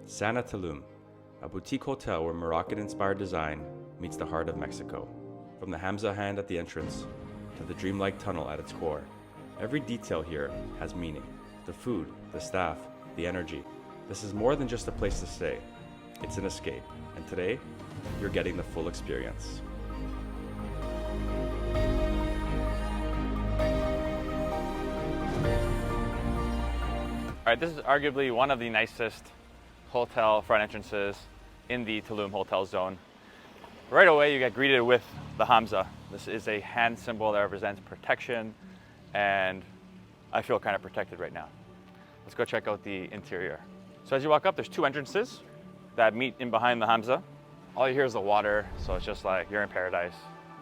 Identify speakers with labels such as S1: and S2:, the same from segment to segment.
S1: Sana Tulum, a boutique hotel where Moroccan-inspired design meets the heart of Mexico. From the Hamza hand at the entrance to the dreamlike tunnel at its core, every detail here has meaning. The food, the staff, the energy. This is more than just a place to stay. It's an escape, and today, you're getting the full experience.
S2: All right, this is arguably one of the nicest hotel front entrances in the Tulum hotel zone. Right away, you get greeted with the Hamza. This is a hand symbol that represents protection, and I feel kind of protected right now. Let's go check out the interior. So as you walk up, there's two entrances that meet in behind the Hamza. All you hear is the water, so it's just like you're in paradise.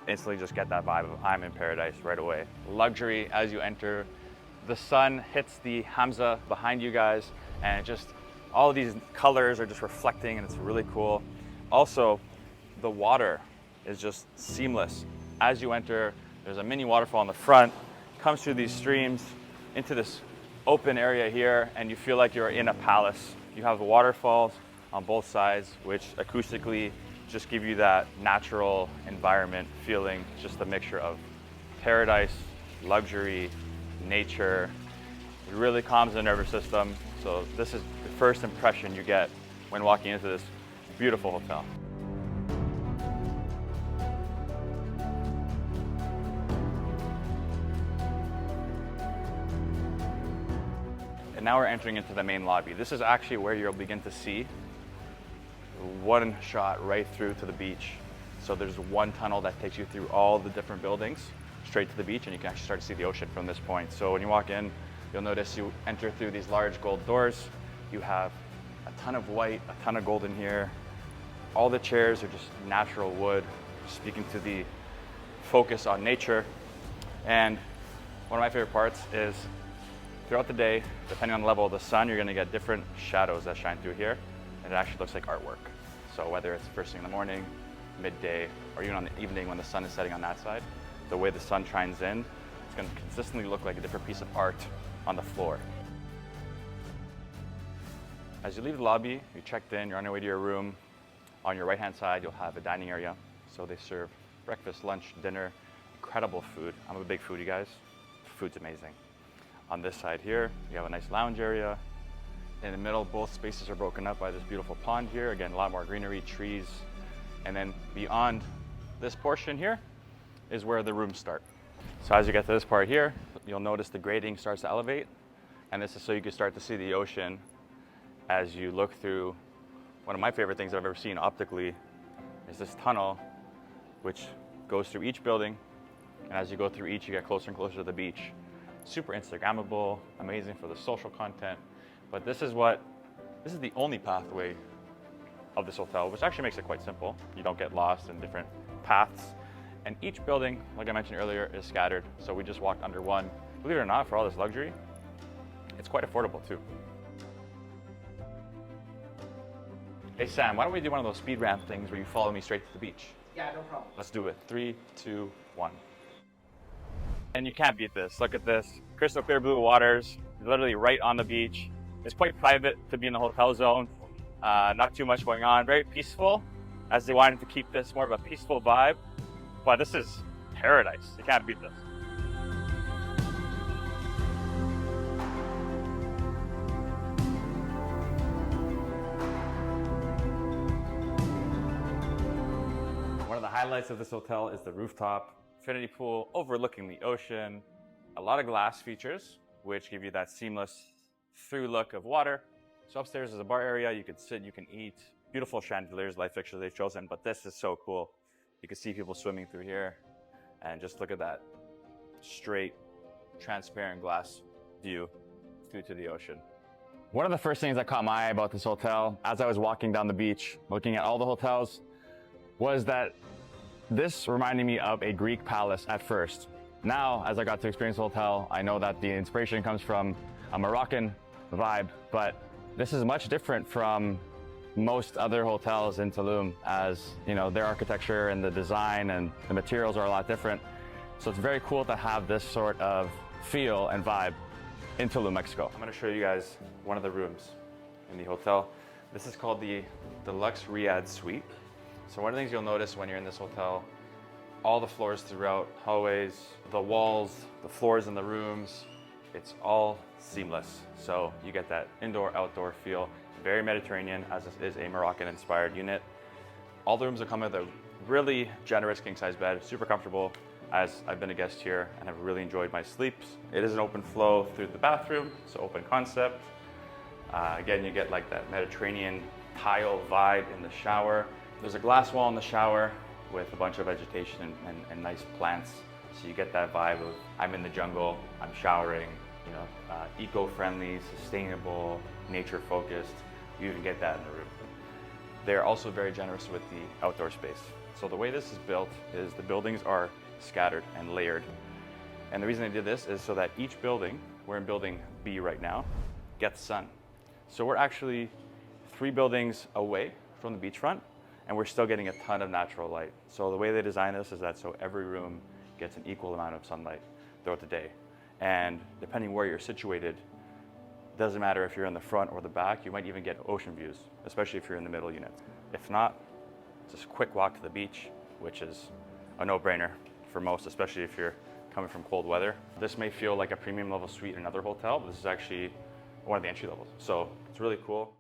S2: Instantly just get that vibe of I'm in paradise right away. Luxury as you enter. The sun hits the Hamza behind you guys, and all of these colors are just reflecting, and it's really cool. Also, the water is just seamless. As you enter, there's a mini waterfall in the front, comes through these streams into this open area here, and you feel like you're in a palace. You have waterfalls on both sides, which acoustically just give you that natural environment feeling, just a mixture of paradise, luxury, nature. It really calms the nervous system. So this is the first impression you get when walking into this beautiful hotel. And now we're entering into the main lobby. This is actually where you'll begin to see one shot right through to the beach. So there's one tunnel that takes you through all the different buildings straight to the beach, and you can actually start to see the ocean from this point. So when you walk in, you'll notice you enter through these large gold doors. You have a ton of white, a ton of gold in here. All the chairs are just natural wood, speaking to the focus on nature. And one of my favorite parts is throughout the day, depending on the level of the sun, you're gonna get different shadows that shine through here, and it actually looks like artwork. So whether it's first thing in the morning, midday, or even on the evening when the sun is setting on that side, the way the sun shines in, it's going to consistently look like a different piece of art on the floor. As you leave the lobby, you checked in, you're on your way to your room. On your right-hand side, you'll have a dining area. So they serve breakfast, lunch, dinner, incredible food. I'm a big foodie, guys. Food's amazing. On this side here, you have a nice lounge area. In the middle, both spaces are broken up by this beautiful pond here. Again, a lot more greenery, trees. And then beyond this portion here is where the rooms start. So as you get to this part here, you'll notice the grading starts to elevate. And this is so you can start to see the ocean as you look through. One of my favorite things I've ever seen optically is this tunnel, which goes through each building. And as you go through each, you get closer and closer to the beach. Super Instagrammable, amazing for the social content. But this is the only pathway of this hotel, which actually makes it quite simple. You don't get lost in different paths. And each building, like I mentioned earlier, is scattered. So we just walked under one. Believe it or not, for all this luxury, it's quite affordable too. Hey Sam, why don't we do one of those speed ramp things where you follow me straight to the beach?
S3: Yeah, no problem.
S2: Let's do it. 3, 2, 1. And you can't beat this. Look at this. Crystal clear blue waters, literally right on the beach. It's quite private to be in the hotel zone. Not too much going on. Very peaceful, as they wanted to keep this more of a peaceful vibe. But this is paradise. You can't beat this. One of the highlights of this hotel is the rooftop infinity pool overlooking the ocean. A lot of glass features, which give you that seamless through look of water. So upstairs is a bar area. You can sit, you can eat. Beautiful chandeliers, light fixtures they've chosen, but this is so cool. You can see people swimming through here, and just look at that straight, transparent glass view through to the ocean. One of the first things that caught my eye about this hotel, as I was walking down the beach, looking at all the hotels, was that this reminded me of a Greek palace at first. Now, as I got to experience the hotel, I know that the inspiration comes from a Moroccan vibe, but this is much different from most other hotels in Tulum, as you know, their architecture and the design and the materials are a lot different. So it's very cool to have this sort of feel and vibe in Tulum, Mexico. I'm going to show you guys one of the rooms in the hotel. This is called the Deluxe Riads Suite. So one of the things you'll notice when you're in this hotel, all the floors throughout, hallways, the walls, the floors in the rooms, it's all seamless. So you get that indoor-outdoor feel, very Mediterranean, as this is a Moroccan-inspired unit. All the rooms will come with a really generous king-size bed, super comfortable, as I've been a guest here and have really enjoyed my sleeps. It is an open flow through the bathroom, so open concept. Again, you get like that Mediterranean tile vibe in the shower. There's a glass wall in the shower with a bunch of vegetation and nice plants. So you get that vibe of I'm in the jungle, I'm showering, you know, eco-friendly, sustainable, nature-focused. You even get that in the room. They're also very generous with the outdoor space. So the way this is built is the buildings are scattered and layered. And the reason they did this is so that each building, we're in building B right now, gets sun. So we're actually 3 buildings away from the beachfront, and we're still getting a ton of natural light. So the way they design this is that so every room gets an equal amount of sunlight throughout the day. And depending where you're situated, doesn't matter if you're in the front or the back, you might even get ocean views, especially if you're in the middle unit. If not, just a quick walk to the beach, which is a no-brainer for most, especially if you're coming from cold weather. This may feel like a premium level suite in another hotel, but this is actually one of the entry levels. So it's really cool.